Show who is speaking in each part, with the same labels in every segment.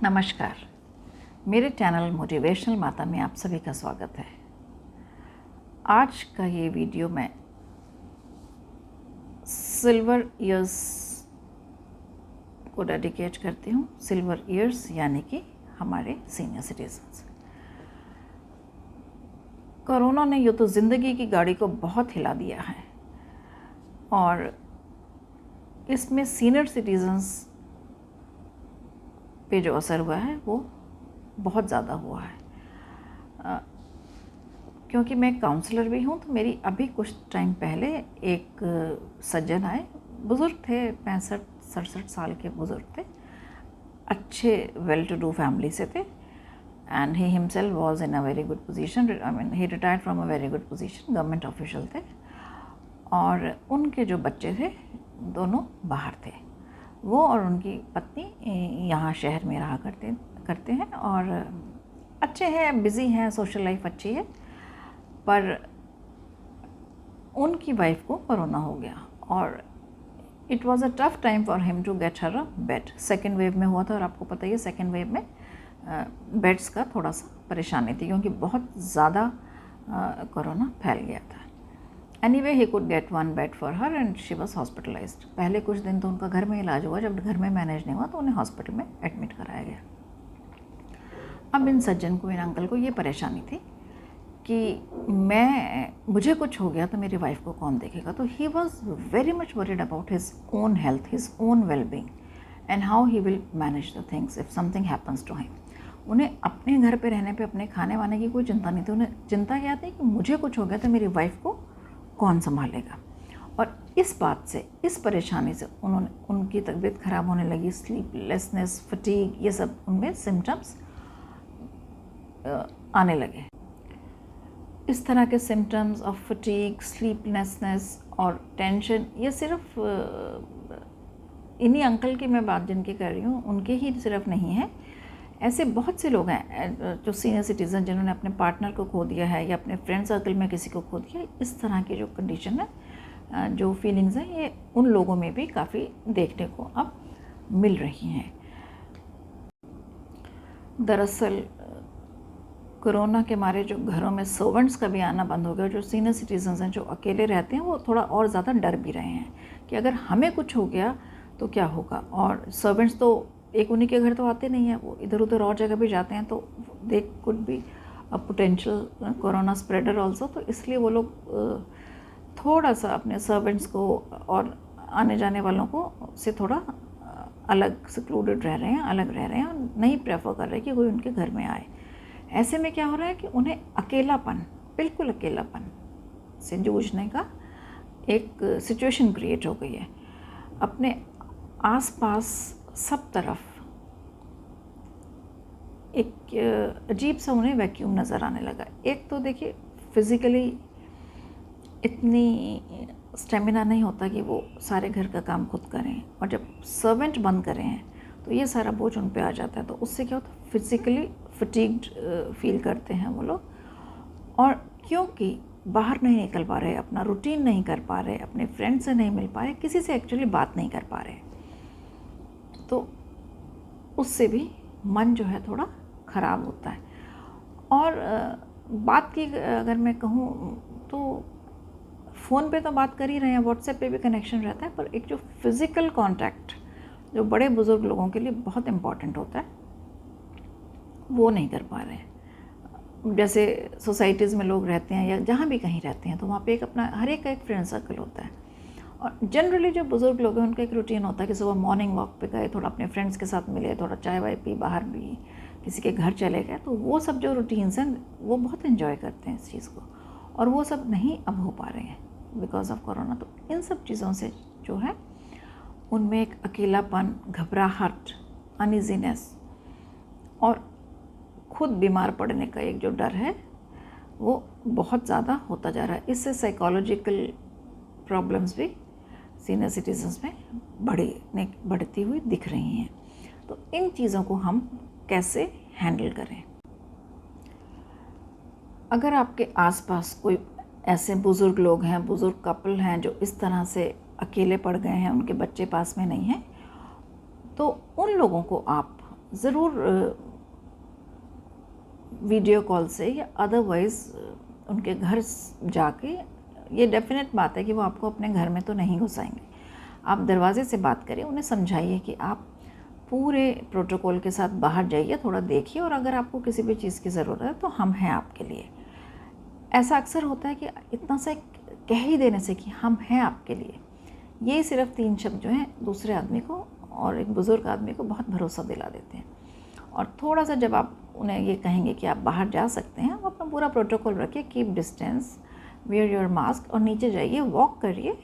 Speaker 1: नमस्कार, मेरे channel motivational माता में आप सभी का स्वागत है। आज का ये वीडियो मैं सिल्वर ईयर्स को डेडिकेट करती हूँ। सिल्वर ईयर्स यानी कि हमारे सीनियर सिटीजन्स। कोरोना ने यूँ तो ज़िंदगी की गाड़ी को बहुत हिला दिया है और इसमें सीनियर सिटीजन्स पे जो असर हुआ है वो बहुत ज़्यादा हुआ है। क्योंकि मैं काउंसलर भी हूँ तो मेरी अभी कुछ टाइम पहले एक सज्जन आए, बुज़ुर्ग थे, 65-67 साल के बुज़ुर्ग थे, अच्छे वेल टू डू फैमिली से थे and he himself was in a very good position. I mean he retired from a very good position, government official थे और उनके जो बच्चे थे दोनों बाहर थे। वो और उनकी पत्नी यहाँ शहर में रहा करते हैं और अच्छे हैं, बिज़ी हैं, सोशल लाइफ अच्छी है। पर उनकी वाइफ को कोरोना हो गया और it was a tough time for him to get her a bed. Second wave में हुआ था और आपको पता ही है सेकेंड वेव में बेड्स का थोड़ा सा परेशानी थी क्योंकि बहुत ज़्यादा कोरोना फैल गया था। Anyway he could get one bed for her and she was hospitalised. पहले कुछ दिन तो उनका घर में इलाज हुआ, जब घर में मैनेज नहीं हुआ तो उन्हें हॉस्पिटल में एडमिट कराया गया। अब इन सज्जन को, इन अंकल को ये परेशानी थी कि मुझे कुछ हो गया तो मेरी वाइफ को कौन देखेगा। तो he was very much worried about his own health, his own wellbeing and how he will manage the things if something happens to him. उन्हें अपने घर पे रहने पे, अपने खाने वाने की कोई चिंता नहीं थी। उन्हें चिंता क्या थी कि मुझे कुछ हो गया तो मेरी वाइफ को कौन संभालेगा। और इस बात से, इस परेशानी से उनकी तबीयत ख़राब होने लगी, स्लीपलेसनेस, फटीग, ये सब उनमें सिम्टम्स आने लगे। इस तरह के सिम्टम्स ऑफ फटीग, स्लीपलेसनेस और टेंशन, ये सिर्फ इन्हीं अंकल की मैं बात जिनकी कर रही हूँ उनके ही सिर्फ नहीं है। ऐसे बहुत से लोग हैं जो सीनियर सिटीज़न जिन्होंने अपने पार्टनर को खो दिया है या अपने फ्रेंड सर्कल में किसी को खो दिया है। इस तरह की जो कंडीशन है, जो फीलिंग्स हैं, ये उन लोगों में भी काफ़ी देखने को अब मिल रही हैं। दरअसल कोरोना के मारे जो घरों में सर्वेंट्स का भी आना बंद हो गया, जो सीनियर सिटीजन्स हैं जो अकेले रहते हैं, वो थोड़ा और ज़्यादा डर भी रहे हैं कि अगर हमें कुछ हो गया तो क्या होगा। और सर्वेंट्स तो एक उन्हीं के घर तो आते नहीं हैं, वो इधर उधर और जगह भी जाते हैं, तो they could be a potential corona spreader also. तो इसलिए वो लोग थोड़ा सा अपने सर्वेंट्स को और आने जाने वालों को से थोड़ा अलग, सिक्लूडेड रह रहे हैं, अलग रह रहे हैं और नहीं प्रेफर कर रहे कि कोई उनके घर में आए। ऐसे में क्या हो रहा है कि उन्हें अकेलापन, बिल्कुल अकेलापन से जूझने का एक सिचुएशन क्रिएट हो गई है। अपने आसपास सब तरफ एक अजीब सा उन्हें वैक्यूम नज़र आने लगा। एक तो देखिए फिज़िकली इतनी स्टेमिना नहीं होता कि वो सारे घर का काम खुद करें, और जब सर्वेंट बंद करें हैं तो ये सारा बोझ उन पे आ जाता है। तो उससे क्या होता है, फिज़िकली फटीग्ड फील करते हैं वो लोग। और क्योंकि बाहर नहीं निकल पा रहे, अपना रूटीन नहीं कर पा रहे, अपने फ्रेंड से नहीं मिल पा रहे, किसी से एक्चुअली बात नहीं कर पा रहे, तो उससे भी मन जो है थोड़ा ख़राब होता है। और बात की अगर मैं कहूँ तो फ़ोन पे तो बात कर ही रहे हैं, व्हाट्सएप पे भी कनेक्शन रहता है, पर एक जो फिज़िकल कांटेक्ट जो बड़े बुज़ुर्ग लोगों के लिए बहुत इम्पॉर्टेंट होता है, वो नहीं कर पा रहे हैं। जैसे सोसाइटीज़ में लोग रहते हैं या जहाँ भी कहीं रहते हैं तो वहाँ पे एक अपना हर एक का एक फ्रेंड सर्कल होता है। और जनरली जो बुज़ुर्ग लोग हैं उनका एक रूटीन होता है कि सुबह मॉर्निंग वॉक पे गए, थोड़ा अपने फ्रेंड्स के साथ मिले, थोड़ा चाय वाय पी, बाहर भी किसी के घर चले गए। तो वो सब जो रूटीन्स हैं वो बहुत इन्जॉय करते हैं इस चीज़ को, और वो सब नहीं अब हो पा रहे हैं बिकॉज ऑफ कोरोना। तो इन सब चीज़ों से जो है उनमें एक अकेलापन, घबराहट, अनईजीनेस और खुद बीमार पड़ने का एक जो डर है वो बहुत ज़्यादा होता जा रहा है। इससे साइकोलॉजिकल प्रॉब्लम्स भी सीनियर सिटीजन्स में बढ़ती हुई दिख रही हैं। तो इन चीज़ों को हम कैसे हैंडल करें? अगर आपके आसपास कोई ऐसे बुज़ुर्ग लोग हैं, बुज़ुर्ग कपल हैं जो इस तरह से अकेले पड़ गए हैं, उनके बच्चे पास में नहीं हैं, तो उन लोगों को आप ज़रूर वीडियो कॉल से या अदरवाइज़ उनके घर जाके, ये डेफिनेट बात है कि वो आपको अपने घर में तो नहीं घुसाएंगे। आप दरवाजे से बात करिए, उन्हें समझाइए कि आप पूरे प्रोटोकॉल के साथ बाहर जाइए, थोड़ा देखिए, और अगर आपको किसी भी चीज़ की ज़रूरत है तो हम हैं आपके लिए। ऐसा अक्सर होता है कि इतना सा कह ही देने से कि हम हैं आपके लिए, ये सिर्फ 3 शब्द जो हैं दूसरे आदमी को और एक बुज़ुर्ग आदमी को बहुत भरोसा दिला देते हैं। और थोड़ा सा जब आप उन्हें ये कहेंगे कि आप बाहर जा सकते हैं, आप अपना पूरा प्रोटोकॉल रखिए, keep distance, wear your mask, और नीचे जाइए, वॉक करिए,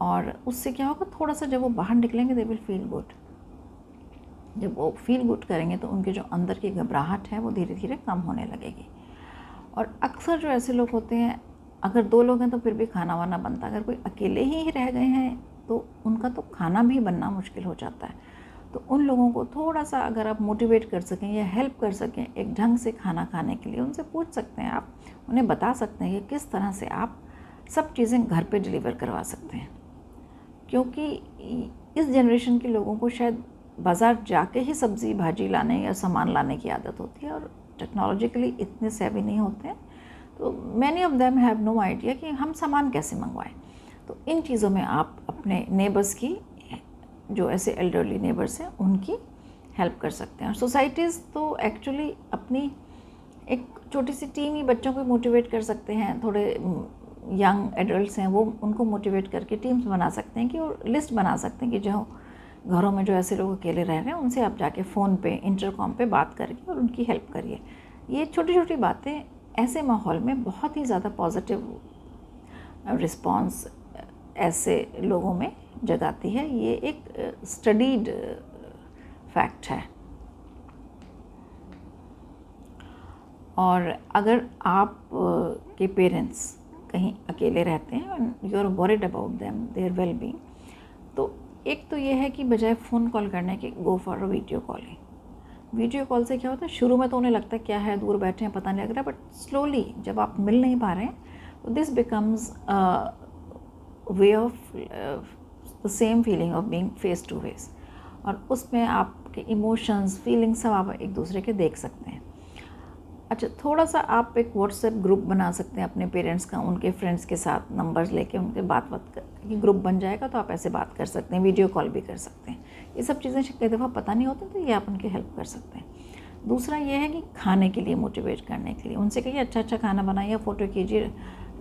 Speaker 1: और उससे क्या होगा, थोड़ा सा जब वो बाहर निकलेंगे दे विल फील गुड। जब वो फील गुड करेंगे तो उनके जो अंदर की घबराहट है वो धीरे धीरे कम होने लगेगी। और अक्सर जो ऐसे लोग होते हैं, अगर 2 लोग हैं तो फिर भी खाना वाना बनता है, अगर कोई अकेले ही रह गए हैं तो उनका तो खाना भी बनना मुश्किल हो जाता है। तो उन लोगों को थोड़ा सा अगर आप मोटिवेट कर सकें या हेल्प कर सकें एक ढंग से खाना खाने के लिए, उनसे पूछ सकते हैं, आप उन्हें बता सकते हैं कि किस तरह से आप सब चीज़ें घर पे डिलीवर करवा सकते हैं। क्योंकि इस जनरेशन के लोगों को शायद बाज़ार जाके ही सब्ज़ी भाजी लाने या सामान लाने की आदत होती है, और टेक्नोलॉजिकली इतने सेवी नहीं होते हैं, तो many of them have no idea कि हम सामान कैसे मंगवाएं। तो इन चीज़ों में आप अपने नेबर्स की, जो ऐसे एल्डरली नेबर्स हैं, उनकी हेल्प कर सकते हैं। और सोसाइटीज़ तो एक्चुअली अपनी एक छोटी सी टीम ही बच्चों को मोटिवेट कर सकते हैं, थोड़े यंग एडल्ट्स हैं वो उनको मोटिवेट करके टीम्स बना सकते हैं कि, और लिस्ट बना सकते हैं कि जो घरों में जो ऐसे लोग अकेले रह रहे हैं उनसे आप जाके फ़ोन पे, इंटरकॉम पे बात करके और उनकी हेल्प करिए। ये छोटी छोटी बातें ऐसे माहौल में बहुत ही ज़्यादा पॉजिटिव रिस्पॉन्स ऐसे लोगों में जगाती है। ये एक स्टडीड फैक्ट है। और अगर आप के पेरेंट्स कहीं अकेले रहते हैं and you are worried about them, their well being, तो एक तो ये है कि बजाय फ़ोन कॉल करने के go for a video calling. Video call से क्या होता है, शुरू में तो उन्हें लगता है क्या है, दूर बैठे हैं, पता नहीं लग रहा, बट स्लोली जब आप मिल नहीं पा रहे हैं तो this becomes way of the same feeling of being face to face, और उसमें आपके इमोशंस, फीलिंग्स सब आप एक दूसरे के देख सकते हैं। अच्छा, थोड़ा सा आप एक व्हाट्सएप ग्रुप बना सकते हैं अपने पेरेंट्स का, उनके फ्रेंड्स के साथ नंबर्स लेके उनके बात कर, ग्रुप बन जाएगा तो आप ऐसे बात कर सकते हैं, वीडियो कॉल भी कर सकते हैं। ये सब चीज़ें कई दफ़ा पता नहीं होती, तो ये आप उनकी हेल्प कर सकते हैं। दूसरा ये है कि खाने के लिए मोटिवेट करने के लिए उनसे कहिए अच्छा अच्छा खाना बनाइए, फ़ोटो कीजिए,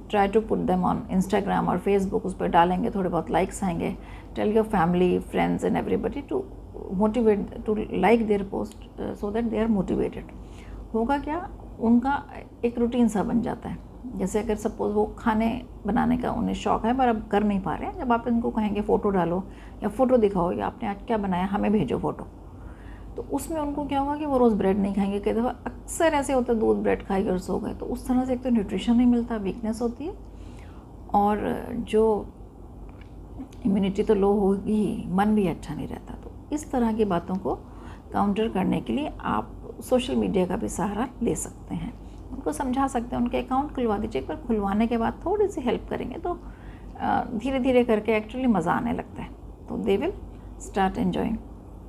Speaker 1: try to put them on Instagram और फेसबुक, उस पर डालेंगे, थोड़े बहुत लाइक्स आएंगे। Tell your family, friends and everybody to motivate, to like their post so that they are motivated. होगा क्या, उनका एक रूटीन सा बन जाता है। जैसे अगर सपोज़ वो खाने बनाने का उन्हें शौक़ है पर अब कर नहीं पा रहे हैं, जब आप उनको कहेंगे फ़ोटो डालो या फ़ोटो दिखाओ या आपने आज क्या बनाया हमें भेजो फ़ोटो, तो उसमें उनको क्या होगा कि वो रोज़ ब्रेड नहीं खाएंगे। कई दफ़ा अक्सर ऐसे होता है, दूध ब्रेड खाई और सो गए, तो उस तरह से एक तो न्यूट्रिशन नहीं मिलता, वीकनेस होती है, और जो इम्यूनिटी तो लो होगी ही, मन भी अच्छा नहीं रहता। तो इस तरह की बातों को काउंटर करने के लिए आप सोशल मीडिया का भी सहारा ले सकते हैं। उनको समझा सकते हैं, उनके अकाउंट खुलवा दीजिए, पर खुलवाने के बाद थोड़ी सी हेल्प करेंगे तो धीरे धीरे करके एक्चुअली मज़ा आने लगता है, तो they will start enjoying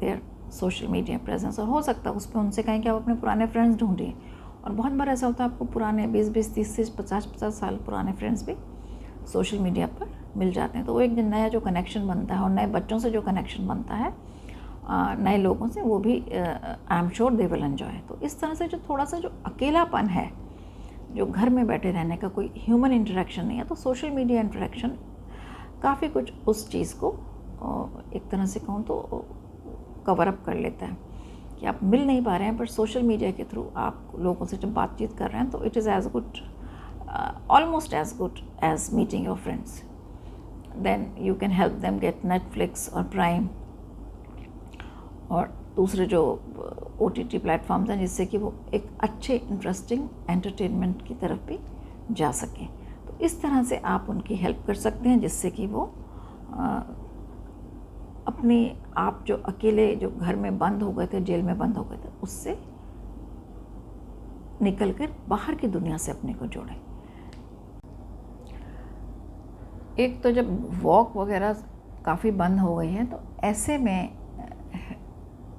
Speaker 1: their social media presence. और हो सकता है उस पर उनसे कहें कि आप अपने पुराने फ्रेंड्स ढूंढिए, और बहुत बार ऐसा होता है आपको पुराने 20-20, 30-30, 50-50 साल पुराने फ्रेंड्स भी सोशल मीडिया पर मिल जाते हैं। तो वो एक नया जो कनेक्शन बनता है, और नए बच्चों से जो कनेक्शन बनता है, नए लोगों से, वो भी I am sure they will enjoy. तो इस तरह से जो थोड़ा सा जो अकेलापन है, जो घर में बैठे रहने का कोई ह्यूमन इंटरेक्शन नहीं है, तो सोशल मीडिया इंटरेक्शन काफ़ी कुछ उस चीज़ को एक तरह से कहूँ तो कवर अप कर लेता है कि आप मिल नहीं पा रहे हैं, पर सोशल मीडिया के थ्रू आप लोगों से जब बातचीत कर रहे हैं तो it is as good, almost as good as meeting your friends. Then you can help them get Netflix और प्राइम और दूसरे जो OTT प्लेटफॉर्म्स हैं, जिससे कि वो एक अच्छे इंटरेस्टिंग एंटरटेनमेंट की तरफ भी जा सकें। तो इस तरह से आप उनकी हेल्प कर सकते हैं, जिससे कि वो अपने आप जो अकेले जो घर में बंद हो गए थे, जेल में बंद हो गए थे, उससे निकल कर बाहर की दुनिया से अपने को जोड़ें। एक तो जब वॉक वगैरह काफ़ी बंद हो गई है, तो ऐसे में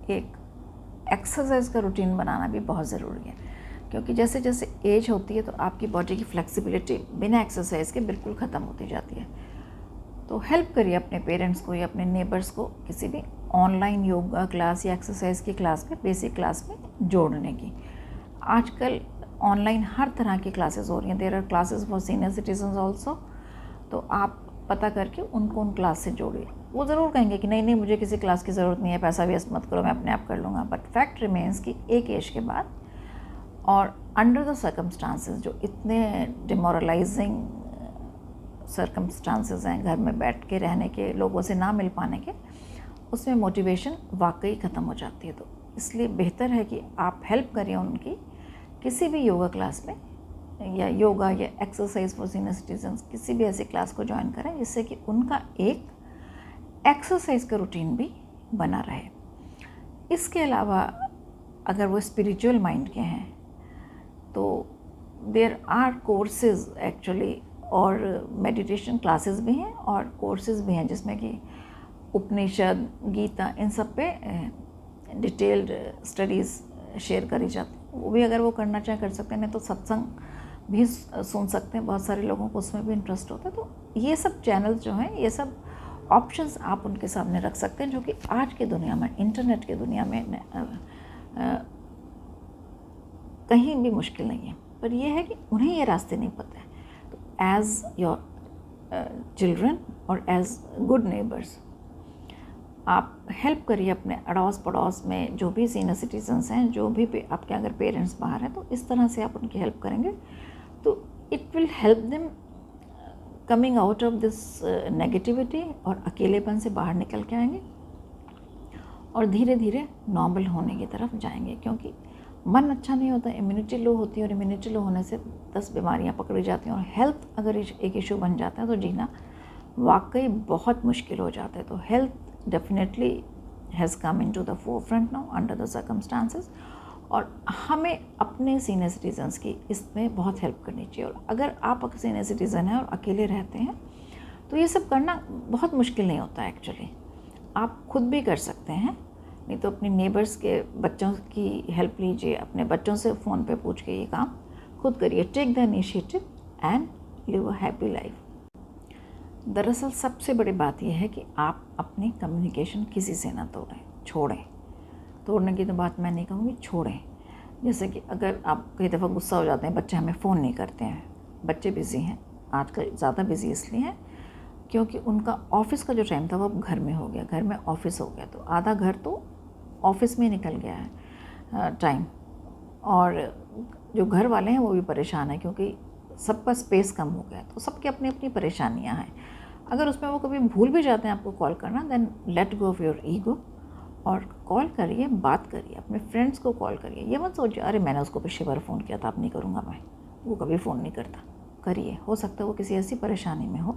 Speaker 1: एक एक्सरसाइज का रूटीन बनाना भी बहुत ज़रूरी है, क्योंकि जैसे जैसे एज होती है तो आपकी बॉडी की फ्लेक्सिबिलिटी बिना एक्सरसाइज के बिल्कुल ख़त्म होती जाती है। तो हेल्प करिए अपने पेरेंट्स को या अपने नेबर्स को किसी भी ऑनलाइन योगा क्लास या एक्सरसाइज की क्लास में, बेसिक क्लास में जोड़ने की। आजकल ऑनलाइन हर तरह की क्लासेस हो रही हैं। There are classes for senior citizens also. तो आप पता करके उनको उन क्लास से जोड़िए। वो ज़रूर कहेंगे कि नहीं नहीं, मुझे किसी क्लास की ज़रूरत नहीं है, पैसा वेस्ट मत करो, मैं अपने आप कर लूँगा। बट फैक्ट रिमेंस कि एक एज के बाद और अंडर द सर्कमस्टांसेस जो इतने डिमोरलाइजिंग सर्कमस्टांसेस हैं, घर में बैठ के रहने के, लोगों से ना मिल पाने के, उसमें मोटिवेशन वाकई ख़त्म हो जाती है। तो इसलिए बेहतर है कि आप हेल्प करिए उनकी किसी भी योगा क्लास में, या योगा या एक्सरसाइज फॉर सीनियर सिटीजन्स, किसी भी ऐसी क्लास को ज्वाइन करें जिससे कि उनका एक एक्सरसाइज का रूटीन भी बना रहे। इसके अलावा अगर वो स्पिरिचुअल माइंड के हैं तो देयर आर कोर्सेज एक्चुअली, और मेडिटेशन क्लासेस भी हैं और कोर्सेज भी हैं जिसमें कि उपनिषद, गीता, इन सब पे डिटेल्ड स्टडीज़ शेयर करी जाती हैं। वो भी अगर वो करना चाहें कर सकते हैं, नहीं तो सत्संग भी सुन सकते हैं। बहुत सारे लोगों को उसमें भी इंटरेस्ट होता है। तो ये सब चैनल्स जो हैं, ये सब ऑप्शंस आप उनके सामने रख सकते हैं, जो कि आज की दुनिया में, इंटरनेट की दुनिया में कहीं भी मुश्किल नहीं है। पर यह है कि उन्हें ये रास्ते नहीं पता है। तो एज़ योर चिल्ड्रन और एज़ गुड नेबर्स आप हेल्प करिए अपने अड़ोस पड़ोस में जो भी सीनियर सिटीजन्स हैं, जो भी आपके अगर पेरेंट्स बाहर हैं, तो इस तरह से आप उनकी हेल्प करेंगे तो it will help them coming out of this negativity, और अकेलेपन से बाहर निकल के आएंगे और धीरे धीरे नॉर्मल होने की तरफ जाएंगे। क्योंकि मन अच्छा नहीं होता, इम्यूनिटी लो होती है, और इम्यूनिटी लो होने से 10 बीमारियां पकड़ी जाती हैं, और हेल्थ अगर एक इशू बन जाता है तो जीना वाकई बहुत मुश्किल हो जाता है। तो health definitely has come in to the forefront now under the circumstances, और हमें अपने सीनियर सिटीजन्स की इसमें बहुत हेल्प करनी चाहिए। और अगर आप सीनियर सिटीज़न हैं और अकेले रहते हैं तो ये सब करना बहुत मुश्किल नहीं होता एक्चुअली, आप खुद भी कर सकते हैं। नहीं तो अपने नेबर्स के बच्चों की हेल्प लीजिए, अपने बच्चों से फ़ोन पे पूछ के ये काम खुद करिए। Take the initiative and live a happy life. दरअसल सबसे बड़ी बात यह है कि आप अपनी कम्युनिकेशन किसी से ना छोड़ें। तोड़ने की तो बात मैं नहीं कहूँगी, छोड़ें। जैसे कि अगर आप कई दफ़ा गुस्सा हो जाते हैं, बच्चे हमें फ़ोन नहीं करते हैं, बच्चे बिज़ी हैं, आजकल ज़्यादा बिज़ी इसलिए हैं क्योंकि उनका ऑफ़िस का जो टाइम था वो अब घर में हो गया, घर में ऑफ़िस हो गया, तो आधा घर तो ऑफ़िस में निकल गया है टाइम। और जो घर वाले हैं वो भी परेशान हैं क्योंकि सबका स्पेस कम हो गया, तो सबकी अपनी अपनी परेशानियां हैं। अगर उसमें वो कभी भूल भी जाते हैं आपको कॉल करना, then let go of your ego और कॉल करिए, बात करिए, अपने फ्रेंड्स को कॉल करिए। ये मत सोचिए अरे मैंने उसको पिछली बार फ़ोन किया था, अब नहीं करूँगा मैं, वो कभी फ़ोन नहीं करता। करिए, हो सकता है वो किसी ऐसी परेशानी में हो,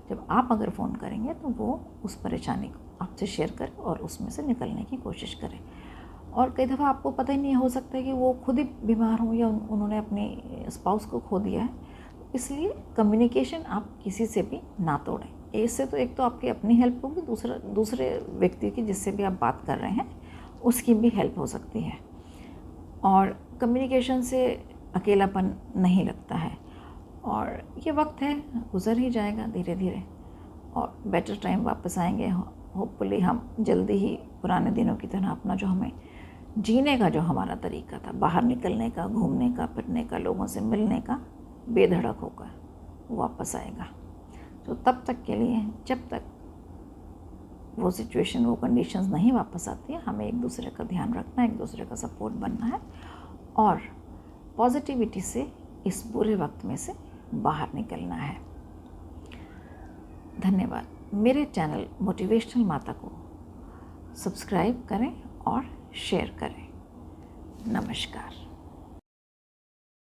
Speaker 1: जब आप अगर फ़ोन करेंगे तो वो उस परेशानी को आपसे शेयर करें और उसमें से निकलने की कोशिश करें। और कई दफ़ा आपको पता ही नहीं हो सकता है कि वो खुद ही बीमार हों या उन्होंने अपने स्पाउस को खो दिया है। इसलिए कम्युनिकेशन आप किसी से भी ना तोड़ें। इससे तो एक तो आपकी अपनी हेल्प होगी, दूसरे व्यक्ति की जिससे भी आप बात कर रहे हैं उसकी भी हेल्प हो सकती है। और कम्युनिकेशन से अकेलापन नहीं लगता है, और ये वक्त है, गुज़र ही जाएगा धीरे धीरे, और बेटर टाइम वापस आएंगे। होपफुली हम जल्दी ही पुराने दिनों की तरह अपना जो हमें जीने का जो हमारा तरीका था, बाहर निकलने का, घूमने का, फिरने का, लोगों से मिलने का, बेधड़क होकर वो वापस आएगा। तो तब तक के लिए, जब तक वो सिचुएशन, वो कंडीशंस नहीं वापस आती है, हमें एक दूसरे का ध्यान रखना है, एक दूसरे का सपोर्ट बनना है, और पॉजिटिविटी से इस बुरे वक्त में से बाहर निकलना है। धन्यवाद। मेरे चैनल मोटिवेशनल माता को सब्सक्राइब करें और शेयर करें। नमस्कार।